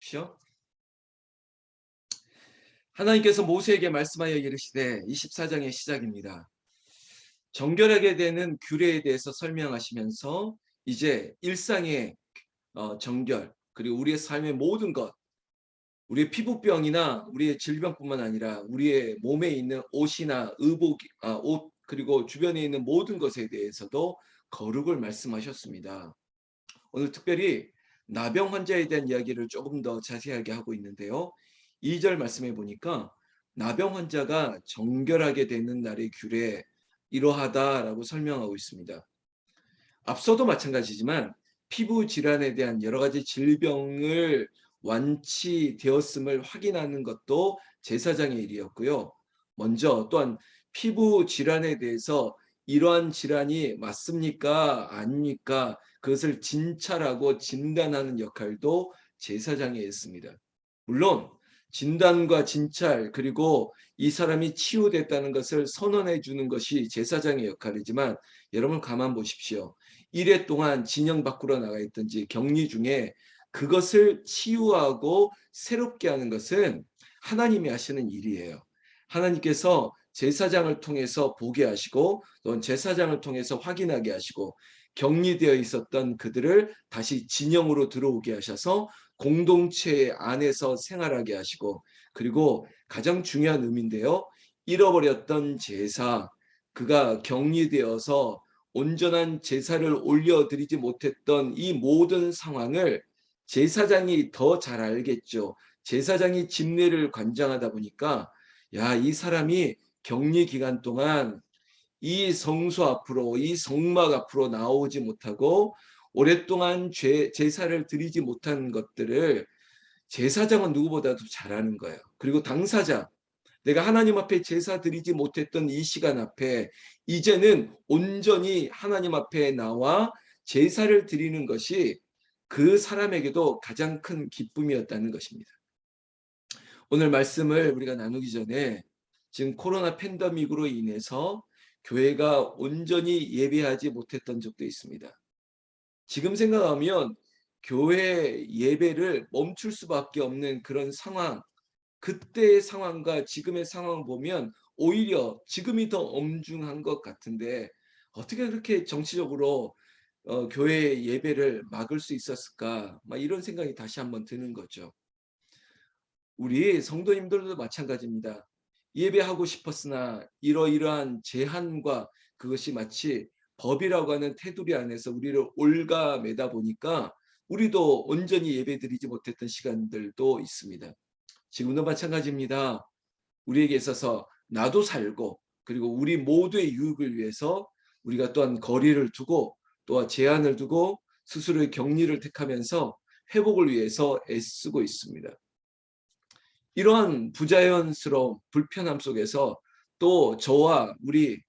보십시오. 하나님께서 모세에게 말씀하여 이르시되 24장의 시작입니다. 정결하게 되는 규례에 대해서 설명하시면서 이제 일상의 정결 그리고 우리의 삶의 모든 것, 우리의 피부병이나 우리의 질병뿐만 아니라 우리의 몸에 있는 옷이나 옷 그리고 주변에 있는 모든 것에 대해서도 거룩을 말씀하셨습니다. 오늘 특별히 나병 환자에 대한 이야기를 조금 더 자세하게 하고 있는데요. 2절 말씀해 보니까 나병 환자가 정결하게 되는 날의 규례 이러하다라고 설명하고 있습니다. 앞서도 마찬가지지만 피부 질환에 대한 여러 가지 질병을 완치되었음을 확인하는 것도 제사장의 일이었고요. 먼저 또한 피부 질환에 대해서 이러한 질환이 맞습니까? 아닙니까? 그것을 진찰하고 진단하는 역할도 제사장이 했습니다. 물론 진단과 진찰 그리고 이 사람이 치유됐다는 것을 선언해 주는 것이 제사장의 역할이지만 여러분 가만 보십시오. 1회 동안 진영 밖으로 나가 있든지 격리 중에 그것을 치유하고 새롭게 하는 것은 하나님이 하시는 일이에요. 하나님께서 제사장을 통해서 보게 하시고 또 제사장을 통해서 확인하게 하시고 격리되어 있었던 그들을 다시 진영으로 들어오게 하셔서 공동체 안에서 생활하게 하시고 그리고 가장 중요한 의미인데요. 잃어버렸던 제사 그가 격리되어서 온전한 제사를 올려드리지 못했던 이 모든 상황을 제사장이 더 잘 알겠죠. 제사장이 집례를 관장하다 보니까 야, 이 사람이 격리 기간 동안 이 성소 앞으로 이 성막 앞으로 나오지 못하고 오랫동안 제사를 드리지 못한 것들을 제사장은 누구보다도 잘 아는 거예요. 그리고 당사자 내가 하나님 앞에 제사 드리지 못했던 이 시간 앞에 이제는 온전히 하나님 앞에 나와 제사를 드리는 것이 그 사람에게도 가장 큰 기쁨이었다는 것입니다. 오늘 말씀을 우리가 나누기 전에 지금 코로나 팬데믹으로 인해서 교회가 온전히 예배하지 못했던 적도 있습니다. 지금 생각하면 교회 예배를 멈출 수밖에 없는 그런 상황, 그때의 상황과 지금의 상황을 보면 오히려 지금이 더 엄중한 것 같은데 어떻게 그렇게 정치적으로 교회 예배를 막을 수 있었을까? 막 이런 생각이 다시 한번 드는 거죠. 우리 성도님들도 마찬가지입니다. 예배하고 싶었으나 이러이러한 제한과 그것이 마치 법이라고 하는 테두리 안에서 우리를 올가매다 보니까 우리도 온전히 예배드리지 못했던 시간들도 있습니다. 지금도 마찬가지입니다. 우리에게 있어서 나도 살고 그리고 우리 모두의 유익을 위해서 우리가 또한 거리를 두고 또한 제한을 두고 스스로의 격리를 택하면서 회복을 위해서 애쓰고 있습니다. 이러한 부자연스러운 불편함 속에서 또 저와 우리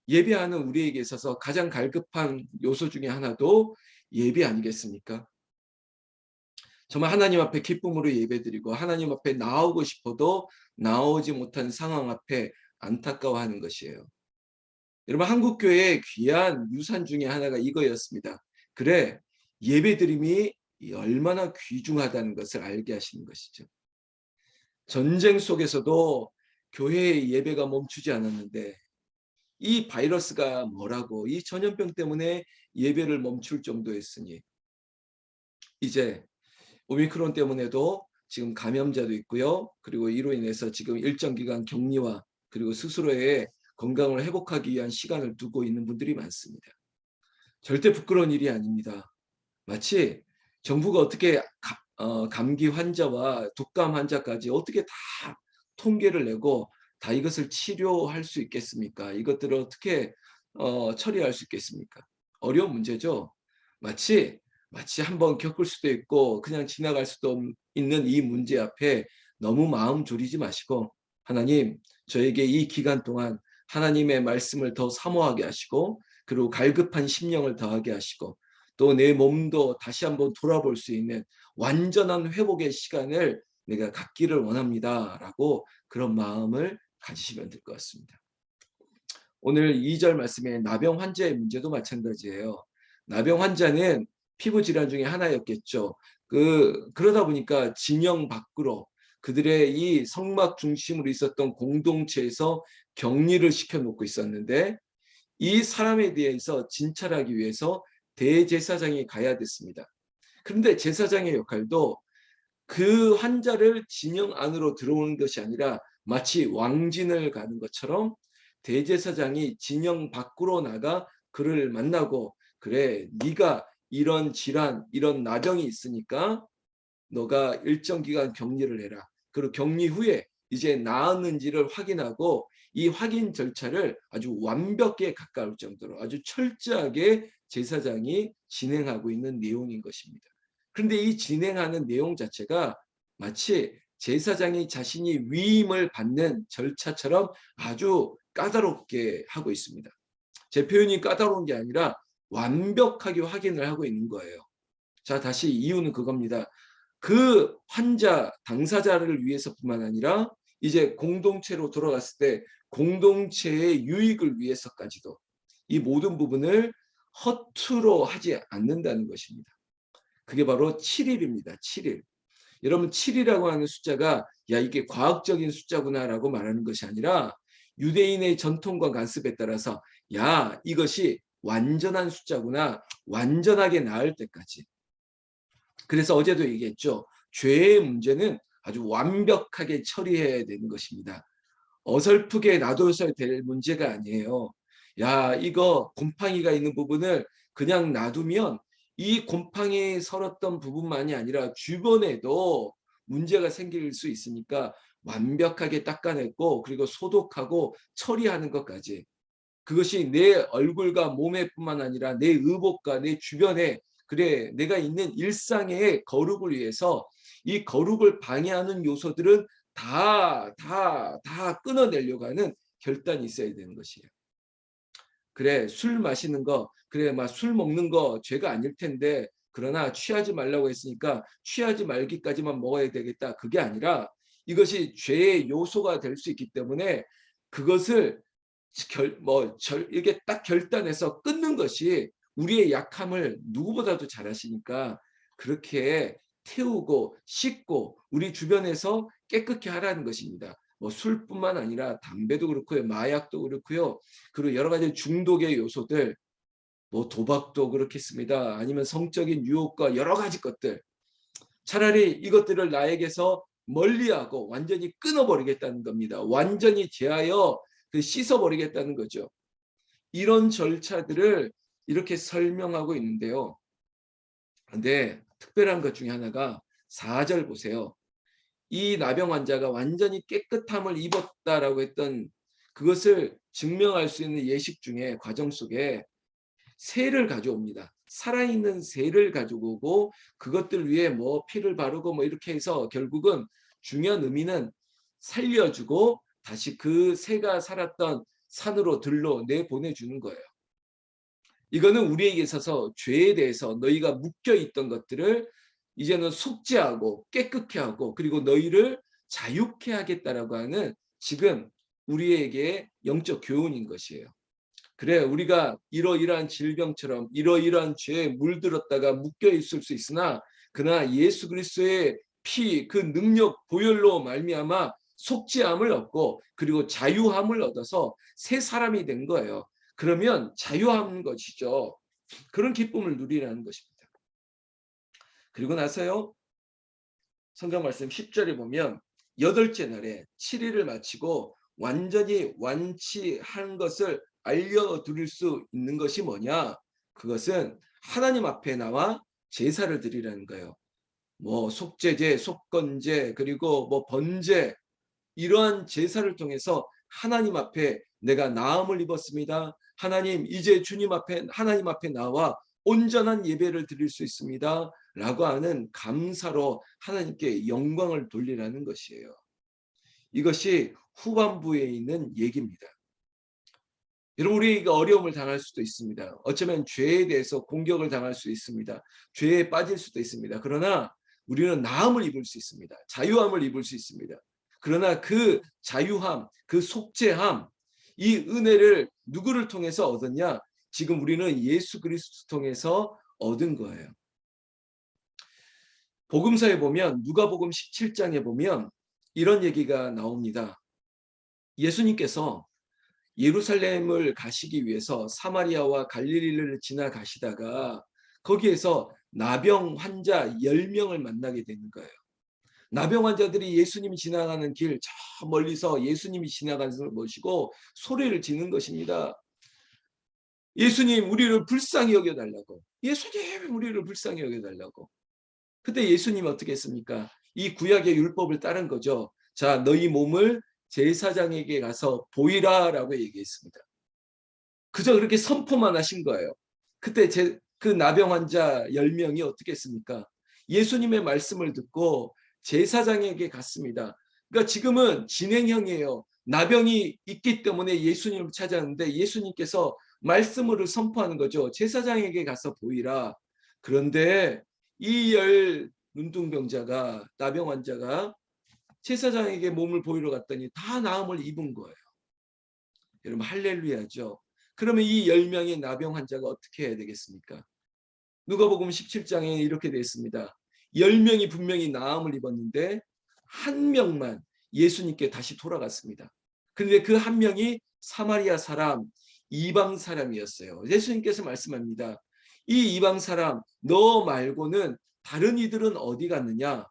예배하는 우리에게 있어서 가장 갈급한 요소 중에 하나도 예배 아니겠습니까? 정말 하나님 앞에 기쁨으로 예배드리고 하나님 앞에 나오고 싶어도 나오지 못한 상황 앞에 안타까워하는 것이에요. 여러분 한국 교회의 귀한 유산 중에 하나가 이거였습니다. 그래 예배드림이 얼마나 귀중하다는 것을 알게 하시는 것이죠. 전쟁 속에서도 교회의 예배가 멈추지 않았는데 이 바이러스가 뭐라고 이 전염병 때문에 예배를 멈출 정도였으니 이제 오미크론 때문에도 지금 감염자도 있고요. 그리고 이로 인해서 지금 일정 기간 격리와 그리고 스스로의 건강을 회복하기 위한 시간을 두고 있는 분들이 많습니다. 절대 부끄러운 일이 아닙니다. 마치 정부가 어떻게 감기 환자와 독감 환자까지 어떻게 다 통계를 내고 다 이것을 치료할 수 있겠습니까? 이것들을 어떻게 처리할 수 있겠습니까? 어려운 문제죠. 마치 한번 겪을 수도 있고 그냥 지나갈 수도 있는 이 문제 앞에 너무 마음 졸이지 마시고 하나님 저에게 이 기간 동안 하나님의 말씀을 더 사모하게 하시고 그리고 갈급한 심령을 더하게 하시고 또 내 몸도 다시 한번 돌아볼 수 있는 완전한 회복의 시간을 내가 갖기를 원합니다라고 그런 마음을 가지시면 될 것 같습니다. 오늘 2절 말씀에 나병 환자의 문제도 마찬가지예요. 나병 환자는 피부 질환 중에 하나였겠죠. 그러다 보니까 진영 밖으로 그들의 이 성막 중심으로 있었던 공동체에서 격리를 시켜놓고 있었는데, 이 사람에 대해서 진찰하기 위해서 대제사장이 가야 됐습니다. 그런데 제사장의 역할도 그 환자를 진영 안으로 들어오는 것이 아니라 마치 왕진을 가는 것처럼 대제사장이 진영 밖으로 나가 그를 만나고, 그래, 네가 이런 질환, 이런 나병이 있으니까 너가 일정 기간 격리를 해라. 그리고 격리 후에 이제 나았는지를 확인하고, 이 확인 절차를 아주 완벽에 가까울 정도로 아주 철저하게 제사장이 진행하고 있는 내용인 것입니다. 그런데 이 진행하는 내용 자체가 마치 제사장이 자신이 위임을 받는 절차처럼 아주 까다롭게 하고 있습니다. 제 표현이 까다로운 게 아니라 완벽하게 확인을 하고 있는 거예요. 자, 다시 이유는 그겁니다. 그 환자, 당사자를 위해서뿐만 아니라 이제 공동체로 돌아갔을 때 공동체의 유익을 위해서까지도 이 모든 부분을 허투루 하지 않는다는 것입니다. 그게 바로 7일입니다. 7일. 여러분, 7이라고 하는 숫자가 야, 이게 과학적인 숫자구나라고 말하는 것이 아니라 유대인의 전통과 관습에 따라서 야, 이것이 완전한 숫자구나, 완전하게 나을 때까지. 그래서 어제도 얘기했죠. 죄의 문제는 아주 완벽하게 처리해야 되는 것입니다. 어설프게 놔둬서 될 문제가 아니에요. 야, 이거 곰팡이가 있는 부분을 그냥 놔두면 이 곰팡이 설었던 부분만이 아니라 주변에도 문제가 생길 수 있으니까 완벽하게 닦아냈고, 그리고 소독하고 처리하는 것까지. 그것이 내 얼굴과 몸에뿐만 아니라 내 의복과 내 주변에, 그래, 내가 있는 일상의 거룩을 위해서 이 거룩을 방해하는 요소들은 다 끊어내려고 하는 결단이 있어야 되는 것이에요. 그래, 술 마시는 거, 그래, 막 술 먹는 거 죄가 아닐 텐데, 그러나 취하지 말라고 했으니까 취하지 말기까지만 먹어야 되겠다. 그게 아니라 이것이 죄의 요소가 될 수 있기 때문에 그것을 이렇게 딱 결단해서 끊는 것이, 우리의 약함을 누구보다도 잘 아시니까 그렇게 태우고 씻고 우리 주변에서 깨끗게 하라는 것입니다. 뭐 술뿐만 아니라 담배도 그렇고요, 마약도 그렇고요, 그리고 여러 가지 중독의 요소들, 뭐 도박도 그렇겠습니다. 아니면 성적인 유혹과 여러 가지 것들, 차라리 이것들을 나에게서 멀리하고 완전히 끊어버리겠다는 겁니다. 완전히 제하여 씻어버리겠다는 거죠. 이런 절차들을 이렇게 설명하고 있는데요. 근데 특별한 것 중에 하나가 4절 보세요. 이 나병 환자가 완전히 깨끗함을 입었다라고 했던 그것을 증명할 수 있는 예식 중에 과정 속에 새를 가져옵니다. 살아있는 새를 가지고 오고 그것들 위에 뭐 피를 바르고 뭐 이렇게 해서 결국은 중요한 의미는 살려주고 다시 그 새가 살았던 산으로 들로 내보내주는 거예요. 이거는 우리에게 있어서 죄에 대해서 너희가 묶여있던 것들을 이제는 속죄하고 깨끗게 하고 그리고 너희를 자유케 하겠다라고 하는 지금 우리에게 영적 교훈인 것이에요. 그래, 우리가 이러이러한 질병처럼 이러이러한 죄에 물들었다가 묶여 있을 수 있으나 그러나 예수 그리스도의 피, 그 능력 보혈로 말미암아 속죄함을 얻고 그리고 자유함을 얻어서 새 사람이 된 거예요. 그러면 자유한 것이죠. 그런 기쁨을 누리라는 것입니다. 그리고 나서요, 성경 말씀 10절에 보면 8째 날에 7일을 마치고 완전히 완치한 것을 알려드릴 수 있는 것이 뭐냐? 그것은 하나님 앞에 나와 제사를 드리라는 거예요. 뭐 속죄제, 속건제, 그리고 뭐 번제, 이러한 제사를 통해서 하나님 앞에 내가 나음을 입었습니다. 하나님, 이제 주님 앞에, 하나님 앞에 나와 온전한 예배를 드릴 수 있습니다. 라고 하는 감사로 하나님께 영광을 돌리라는 것이에요. 이것이 후반부에 있는 얘기입니다. 여러분, 우리가 어려움을 당할 수도 있습니다. 어쩌면 죄에 대해서 공격을 당할 수 있습니다. 죄에 빠질 수도 있습니다. 그러나 우리는 나음을 입을 수 있습니다. 자유함을 입을 수 있습니다. 그러나 그 자유함, 그 속죄함, 이 은혜를 누구를 통해서 얻었냐? 지금 우리는 예수 그리스도 통해서 얻은 거예요. 복음서에 보면 누가복음 17장에 보면 이런 얘기가 나옵니다. 예수님께서 예루살렘을 가시기 위해서 사마리아와 갈릴리를 지나가시다가 거기에서 나병 환자 10명을 만나게 되는 거예요. 나병 환자들이 예수님이 지나가는 길 저 멀리서 예수님이 지나가는 것을 보시고 소리를 지는 것입니다. 예수님 우리를 불쌍히 여겨달라고. 예수님 우리를 불쌍히 여겨달라고. 그때 예수님이 어떻게 했습니까? 이 구약의 율법을 따른 거죠. 자, 너희 몸을 제사장에게 가서 보이라 라고 얘기했습니다. 그저 그렇게 선포만 하신 거예요. 그때 그 나병 환자 10명이 어떻게 했습니까? 예수님의 말씀을 듣고 제사장에게 갔습니다. 그러니까 지금은 진행형이에요. 나병이 있기 때문에 예수님을 찾았는데 예수님께서 말씀을 선포하는 거죠. 제사장에게 가서 보이라. 그런데 이 눈둥병자가 나병 환자가 제사장에게 몸을 보이러 갔더니 다 나음을 입은 거예요. 여러분 할렐루야죠. 그러면 이 10명의 나병 환자가 어떻게 해야 되겠습니까? 누가복음 17장에 이렇게 되어 있습니다. 10명이 분명히 나음을 입었는데 한 명만 예수님께 다시 돌아갔습니다. 그런데 그 한 명이 사마리아 사람, 이방 사람이었어요. 예수님께서 말씀합니다. 이 이방 사람 너 말고는 다른 이들은 어디 갔느냐?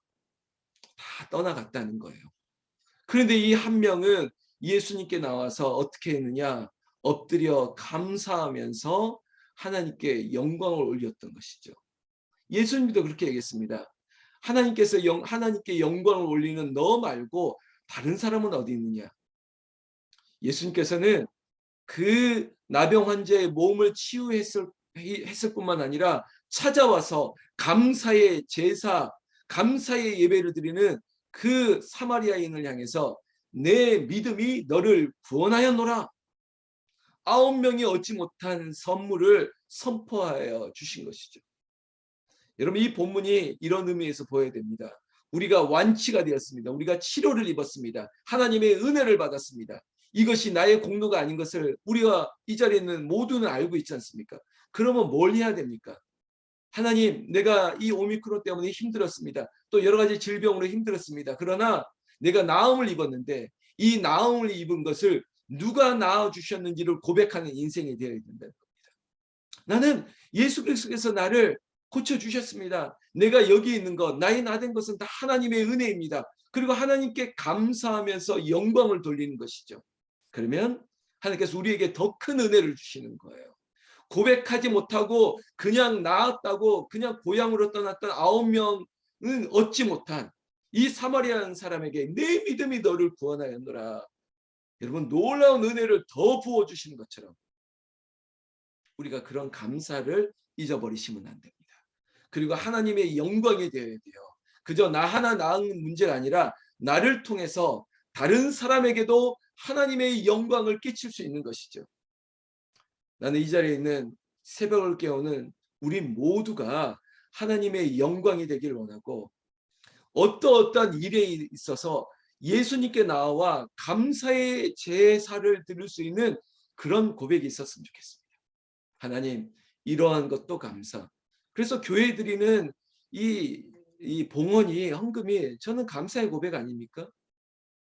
다 떠나갔다는 거예요. 그런데 이 한 명은 예수님께 나와서 어떻게 했느냐? 엎드려 감사하면서 하나님께 영광을 올렸던 것이죠. 예수님도 그렇게 얘기했습니다. 하나님께 영광을 올리는 너 말고 다른 사람은 어디 있느냐? 예수님께서는 그 나병 환자의 몸을 치유했을 뿐만 아니라 찾아와서 감사의 제사, 감사의 예배를 드리는 그 사마리아인을 향해서 내 믿음이 너를 구원하였노라. 9명이 얻지 못한 선물을 선포하여 주신 것이죠. 여러분 이 본문이 이런 의미에서 보여야 됩니다. 우리가 완치가 되었습니다. 우리가 치료를 입었습니다. 하나님의 은혜를 받았습니다. 이것이 나의 공로가 아닌 것을 우리가 이 자리에 있는 모두는 알고 있지 않습니까? 그러면 뭘 해야 됩니까? 하나님, 내가 이 오미크론 때문에 힘들었습니다. 또 여러 가지 질병으로 힘들었습니다. 그러나 내가 나음을 입었는데 이 나음을 입은 것을 누가 낳아주셨는지를 고백하는 인생이 되어야 된다는 겁니다. 나는 예수 그리스도께서 나를 고쳐주셨습니다. 내가 여기 있는 것, 나의 나된 것은 다 하나님의 은혜입니다. 그리고 하나님께 감사하면서 영광을 돌리는 것이죠. 그러면 하나님께서 우리에게 더 큰 은혜를 주시는 거예요. 고백하지 못하고 그냥 나았다고 그냥 고향으로 떠났던 9명은 얻지 못한 이 사마리아 사람에게 내 믿음이 너를 구원하였노라. 여러분 놀라운 은혜를 더 부어주시는 것처럼 우리가 그런 감사를 잊어버리시면 안 됩니다. 그리고 하나님의 영광이 되어야 돼요. 그저 나 하나 낳은 문제가 아니라 나를 통해서 다른 사람에게도 하나님의 영광을 끼칠 수 있는 것이죠. 나는 이 자리에 있는 새벽을 깨우는 우리 모두가 하나님의 영광이 되길 원하고 어떠한 일에 있어서 예수님께 나와 감사의 제사를 드릴 수 있는 그런 고백이 있었으면 좋겠습니다. 하나님 이러한 것도 감사. 그래서 교회 드리는 이 봉헌이 헌금이 저는 감사의 고백 아닙니까?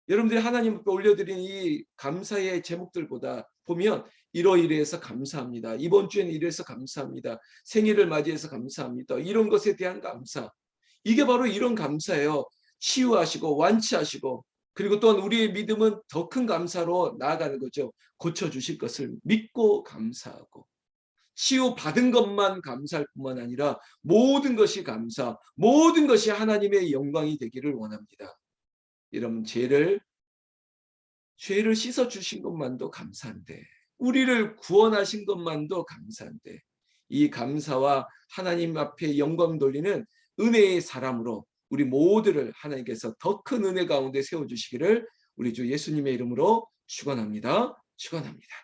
여러분들이 하나님 앞에 올려드린 이 감사의 제목들보다 보면 이러이러해서 감사합니다. 이번 주에는 이래서 감사합니다. 생일을 맞이해서 감사합니다. 이런 것에 대한 감사. 이게 바로 이런 감사예요. 치유하시고 완치하시고 그리고 또한 우리의 믿음은 더 큰 감사로 나아가는 거죠. 고쳐주실 것을 믿고 감사하고 치유받은 것만 감사할 뿐만 아니라 모든 것이 감사, 모든 것이 하나님의 영광이 되기를 원합니다. 여러분 죄를 씻어주신 것만도 감사한데 우리를 구원하신 것만도 감사한데 이 감사와 하나님 앞에 영광 돌리는 은혜의 사람으로 우리 모두를 하나님께서 더 큰 은혜 가운데 세워주시기를 우리 주 예수님의 이름으로 축원합니다. 축원합니다.